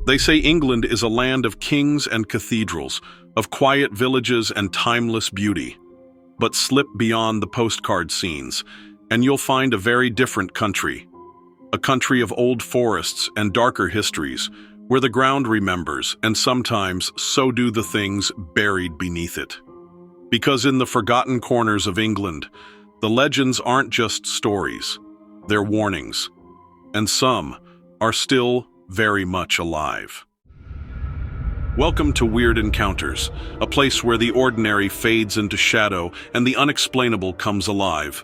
They say England is a land of kings and cathedrals, of quiet villages and timeless beauty. But slip beyond the postcard scenes, and you'll find a very different country. A country of old forests and darker histories, where the ground remembers, and sometimes so do the things buried beneath it. Because in the forgotten corners of England, the legends aren't just stories, they're warnings. And some are still very much alive. Welcome to Weird Encounters, a place where the ordinary fades into shadow and the unexplainable comes alive.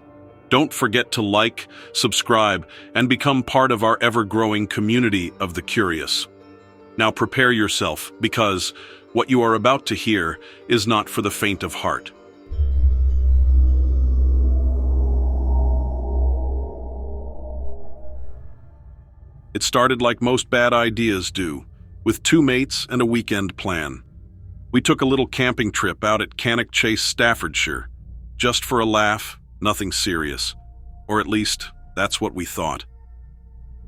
Don't forget to like, subscribe, and become part of our ever-growing community of the curious. Now prepare yourself, because what you are about to hear is not for the faint of heart. It started like most bad ideas do, with two mates and a weekend plan. We took a little camping trip out at Cannock, Staffordshire, just for a laugh, nothing serious. Or at least, that's what we thought.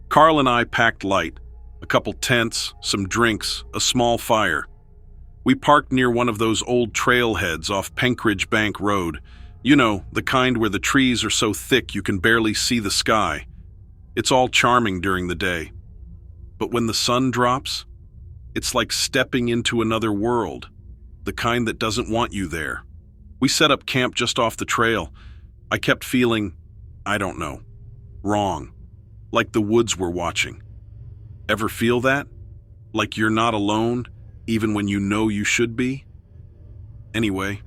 Carl and I packed light, a couple tents, some drinks, a small fire. We parked near one of those old trailheads off Penkridge Bank Road. You know, the kind where the trees are so thick you can barely see the sky. It's all charming during the day. But when the sun drops, it's like stepping into another world, the kind that doesn't want you there. We set up camp just off the trail. I kept feeling, I don't know, wrong, like the woods were watching. Ever feel that? Like you're not alone, even when you know you should be? Anyway,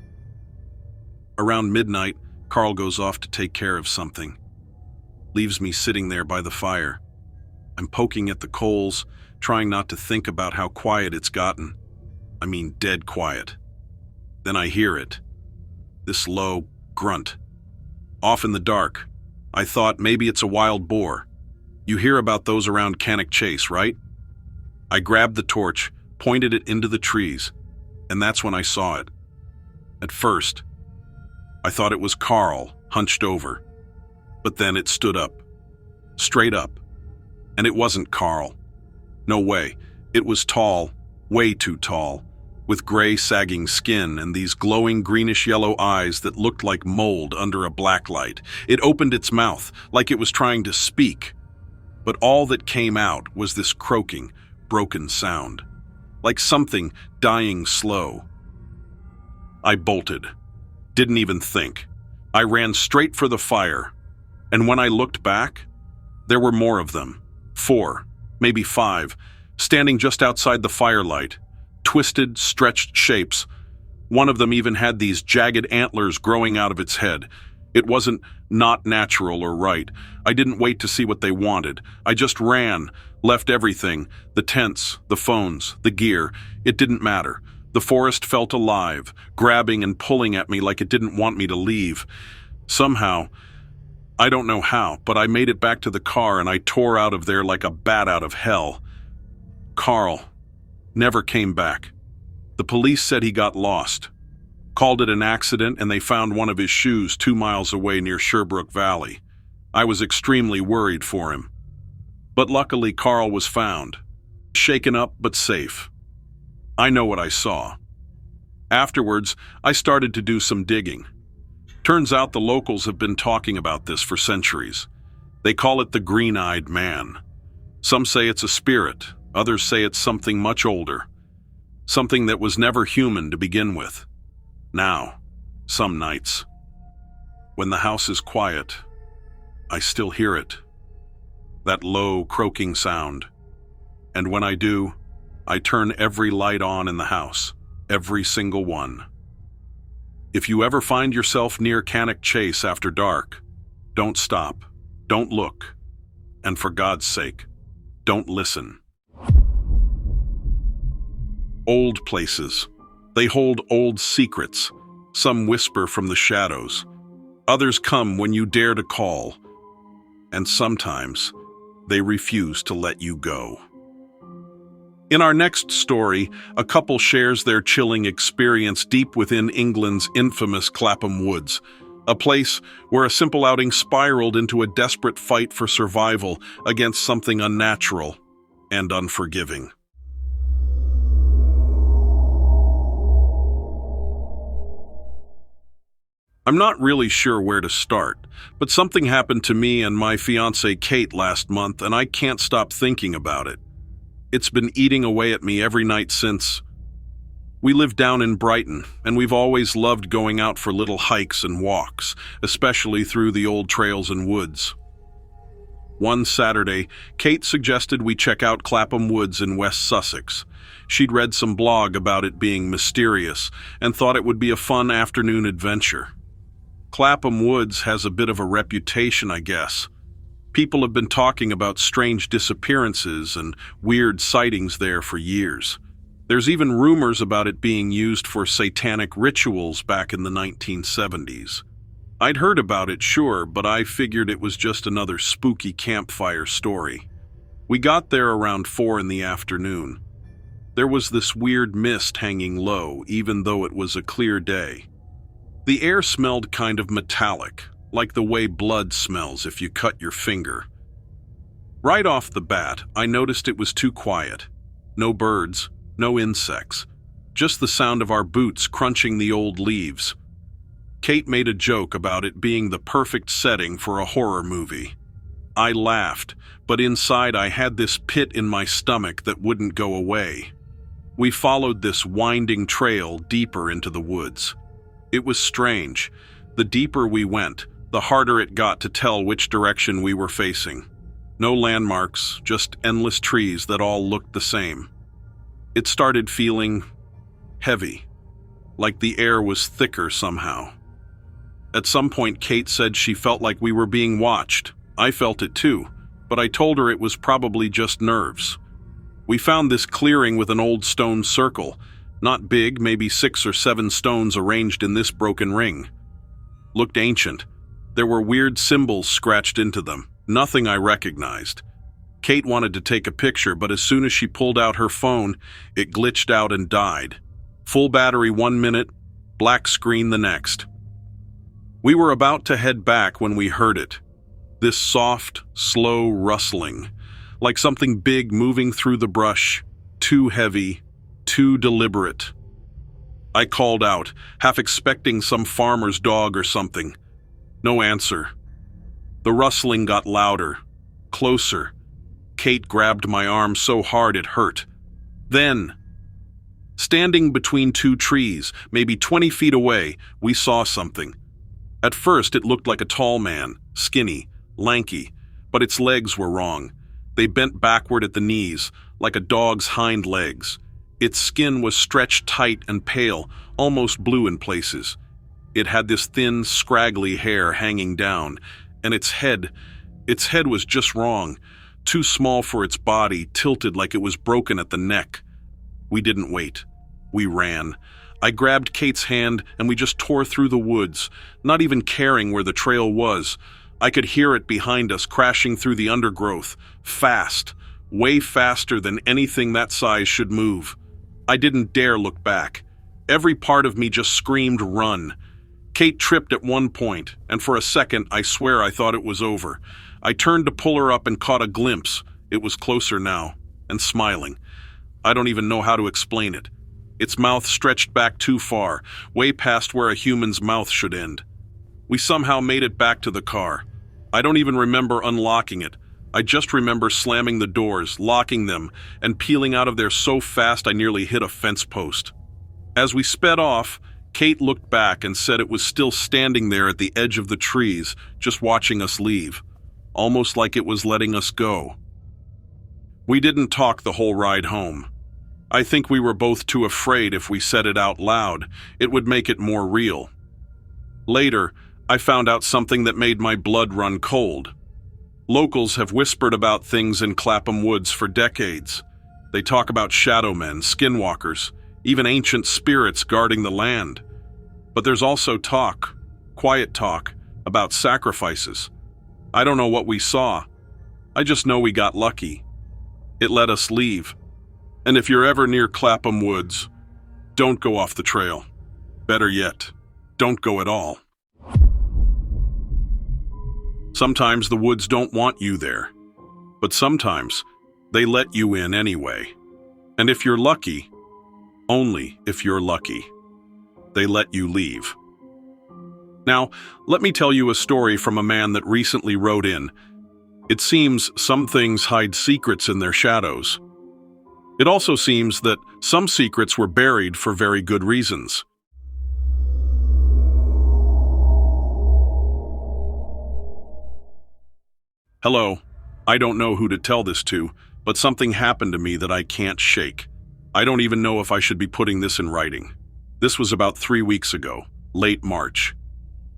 around midnight, Carl goes off to take care of something. Leaves me sitting there by the fire. I'm poking at the coals, trying not to think about how quiet it's gotten. I mean, dead quiet. Then I hear it. This low grunt. Off in the dark. I thought maybe it's a wild boar. You hear about those around Cannock Chase, right? I grabbed the torch, pointed it into the trees, and that's when I saw it. At first, I thought it was Carl, hunched over. But then it stood up. Straight up. And it wasn't Carl. No way. It was tall, way too tall, with gray sagging skin and these glowing greenish-yellow eyes that looked like mold under a black light. It opened its mouth, like it was trying to speak. But all that came out was this croaking, broken sound, like something dying slow. I bolted. Didn't even think. I ran straight for the fire. And when I looked back, there were more of them. 4, maybe 5, standing just outside the firelight. Twisted, stretched shapes. One of them even had these jagged antlers growing out of its head. It wasn't not natural or right. I didn't wait to see what they wanted. I just ran, left everything, the tents, the phones, the gear. It didn't matter. The forest felt alive, grabbing and pulling at me like it didn't want me to leave. Somehow, I don't know how, but I made it back to the car and I tore out of there like a bat out of hell. Carl never came back. The police said he got lost. Called it an accident and they found one of his shoes 2 miles away near Sherbrooke Valley. I was extremely worried for him. But luckily Carl was found. Shaken up but safe. I know what I saw. Afterwards, I started to do some digging. Turns out the locals have been talking about this for centuries. They call it the green-eyed man. Some say it's a spirit, others say it's something much older. Something that was never human to begin with. Now, some nights, when the house is quiet, I still hear it. That low, croaking sound. And when I do, I turn every light on in the house, every single one. If you ever find yourself near Cannock Chase after dark, don't stop, don't look, and for God's sake, don't listen. Old places. They hold old secrets. Some whisper from the shadows. Others come when you dare to call. And sometimes, they refuse to let you go. In our next story, a couple shares their chilling experience deep within England's infamous Clapham woods, a place where a simple outing spiraled into a desperate fight for survival against something unnatural and unforgiving. I'm not really sure where to start, but something happened to me and my fiancée Kate last month, and I can't stop thinking about it. It's been eating away at me every night since. We live down in Brighton, and we've always loved going out for little hikes and walks, especially through the old trails and woods. One Saturday, Kate suggested we check out Clapham Woods in West Sussex. She'd read some blog about it being mysterious and thought it would be a fun afternoon adventure. Clapham Woods has a bit of a reputation, I guess. People have been talking about strange disappearances and weird sightings there for years. There's even rumors about it being used for satanic rituals back in the 1970s. I'd heard about it, sure, but I figured it was just another spooky campfire story. We got there around 4 in the afternoon. There was this weird mist hanging low, even though it was a clear day. The air smelled kind of metallic, like the way blood smells if you cut your finger. Right off the bat, I noticed it was too quiet. No birds, no insects, just the sound of our boots crunching the old leaves. Kate made a joke about it being the perfect setting for a horror movie. I laughed, but inside I had this pit in my stomach that wouldn't go away. We followed this winding trail deeper into the woods. It was strange. The deeper we went, the harder it got to tell which direction we were facing. No landmarks, just endless trees that all looked the same. It started feeling heavy, like the air was thicker somehow. At some point, Kate said she felt like we were being watched. I felt it too, but I told her it was probably just nerves. We found this clearing with an old stone circle, not big, maybe 6 or 7 stones arranged in this broken ring. Looked ancient. There were weird symbols scratched into them, nothing I recognized. Kate wanted to take a picture, but as soon as she pulled out her phone, it glitched out and died. Full battery 1 minute, black screen the next. We were about to head back when we heard it. This soft, slow rustling, like something big moving through the brush, too heavy, too deliberate. I called out, half expecting some farmer's dog or something. No answer. The rustling got louder, closer. Kate grabbed my arm so hard it hurt. Then, standing between 2 trees, maybe 20 feet away, we saw something. At first, it looked like a tall man, skinny, lanky, but its legs were wrong. They bent backward at the knees, like a dog's hind legs. Its skin was stretched tight and pale, almost blue in places. It had this thin, scraggly hair hanging down, and its head was just wrong, too small for its body, tilted like it was broken at the neck. We didn't wait. We ran. I grabbed Kate's hand and we just tore through the woods, not even caring where the trail was. I could hear it behind us crashing through the undergrowth, fast, way faster than anything that size should move. I didn't dare look back. Every part of me just screamed, "Run." Kate tripped at one point, and for a second I swear I thought it was over. I turned to pull her up and caught a glimpse. It was closer now, and smiling. I don't even know how to explain it. Its mouth stretched back too far, way past where a human's mouth should end. We somehow made it back to the car. I don't even remember unlocking it. I just remember slamming the doors, locking them, and peeling out of there so fast I nearly hit a fence post. As we sped off, Kate looked back and said it was still standing there at the edge of the trees, just watching us leave, almost like it was letting us go. We didn't talk the whole ride home. I think we were both too afraid if we said it out loud, it would make it more real. Later, I found out something that made my blood run cold. Locals have whispered about things in Clapham Woods for decades. They talk about shadow men, skinwalkers, even ancient spirits guarding the land. But there's also talk, quiet talk, about sacrifices. I don't know what we saw. I just know we got lucky. It let us leave. And if you're ever near Clapham Woods, don't go off the trail. Better yet, don't go at all. Sometimes the woods don't want you there, but sometimes they let you in anyway. And if you're lucky, only if you're lucky, they let you leave. Now, let me tell you a story from a man that recently wrote in. It seems some things hide secrets in their shadows. It also seems that some secrets were buried for very good reasons. Hello. I don't know who to tell this to, but something happened to me that I can't shake. I don't even know if I should be putting this in writing. This was about 3 weeks ago, late March.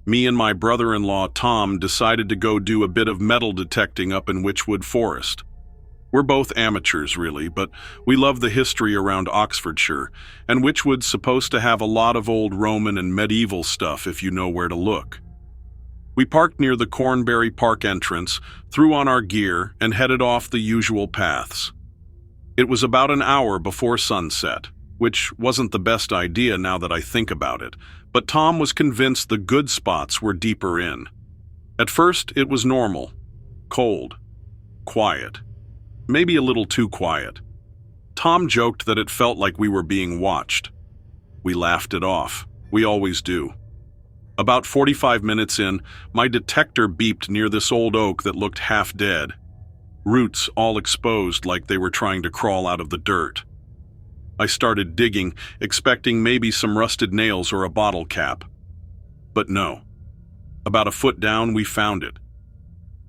Me and my brother-in-law, Tom, decided to go do a bit of metal detecting up in Wychwood Forest. We're both amateurs, really, but we love the history around Oxfordshire, and Wychwood's supposed to have a lot of old Roman and medieval stuff if you know where to look. We parked near the Cornbury Park entrance, threw on our gear, and headed off the usual paths. It was about an hour before sunset, which wasn't the best idea now that I think about it, but Tom was convinced the good spots were deeper in. At first, it was normal, cold, quiet, maybe a little too quiet. Tom joked that it felt like we were being watched. We laughed it off. We always do. About 45 minutes in, my detector beeped near this old oak that looked half dead. Roots all exposed like they were trying to crawl out of the dirt. I started digging, expecting maybe some rusted nails or a bottle cap. But no. About a foot down, we found it.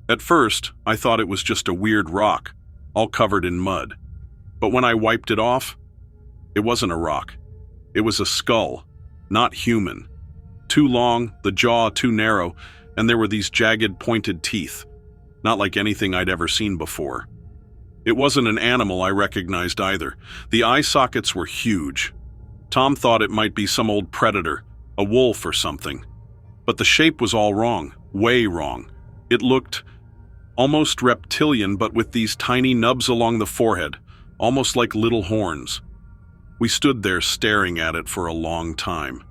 At first, I thought it was just a weird rock, all covered in mud. But when I wiped it off, it wasn't a rock. It was a skull, not human. Too long, the jaw too narrow, and there were these jagged, pointed teeth. Not like anything I'd ever seen before. It wasn't an animal I recognized either. The eye sockets were huge. Tom thought it might be some old predator, a wolf or something. But the shape was all wrong, way wrong. It looked almost reptilian, but with these tiny nubs along the forehead, almost like little horns. We stood there staring at it for a long time.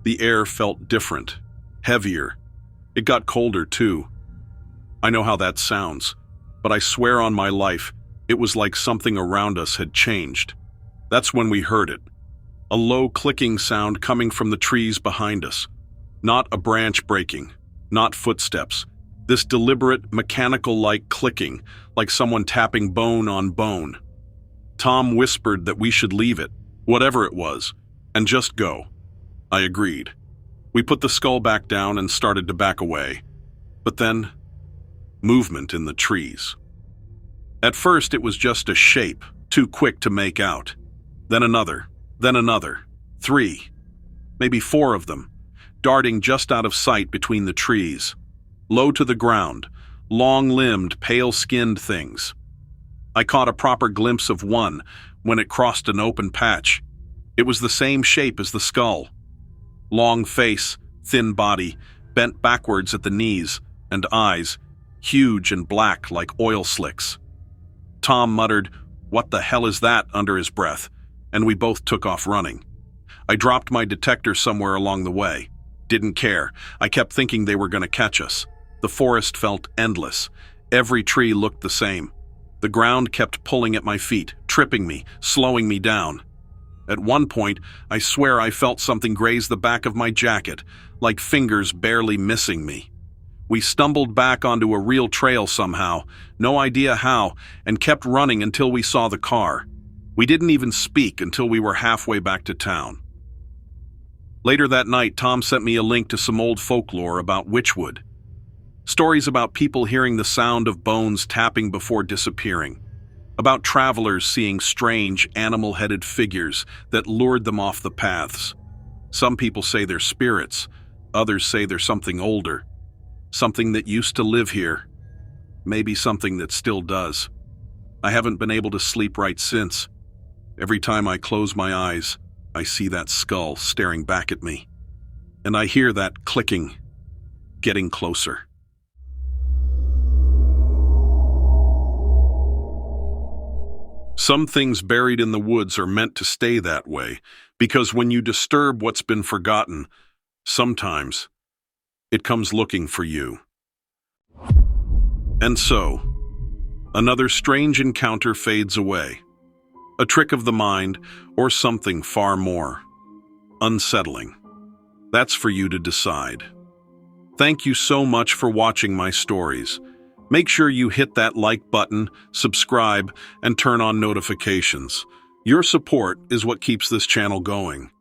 The air felt different, heavier. It got colder too. I know how that sounds, but I swear on my life, it was like something around us had changed. That's when we heard it. A low clicking sound coming from the trees behind us. Not a branch breaking, not footsteps. This deliberate, mechanical-like clicking, like someone tapping bone on bone. Tom whispered that we should leave it, whatever it was, and just go. I agreed. We put the skull back down and started to back away. But then, movement in the trees. At first, it was just a shape, too quick to make out. Then another, 3, maybe 4 of them, darting just out of sight between the trees. Low to the ground, long-limbed, pale-skinned things. I caught a proper glimpse of one when it crossed an open patch. It was the same shape as the skull. Long face, thin body, bent backwards at the knees, and eyes, huge and black like oil slicks. Tom muttered, "What the hell is that?" under his breath, and we both took off running. I dropped my detector somewhere along the way. Didn't care. I kept thinking they were going to catch us. The forest felt endless. Every tree looked the same. The ground kept pulling at my feet, tripping me, slowing me down. At one point, I swear I felt something graze the back of my jacket, like fingers barely missing me. We stumbled back onto a real trail somehow, no idea how, and kept running until we saw the car. We didn't even speak until we were halfway back to town. Later that night, Tom sent me a link to some old folklore about Wychwood. Stories about people hearing the sound of bones tapping before disappearing. About travelers seeing strange, animal-headed figures that lured them off the paths. Some people say they're spirits, others say they're something older. Something that used to live here. Maybe something that still does. I haven't been able to sleep right since. Every time I close my eyes, I see that skull staring back at me. And I hear that clicking, getting closer. Some things buried in the woods are meant to stay that way, because when you disturb what's been forgotten, sometimes it comes looking for you. And so, another strange encounter fades away. A trick of the mind, or something far more unsettling. That's for you to decide. Thank you so much for watching my stories. Make sure you hit that like button, subscribe, and turn on notifications. Your support is what keeps this channel going.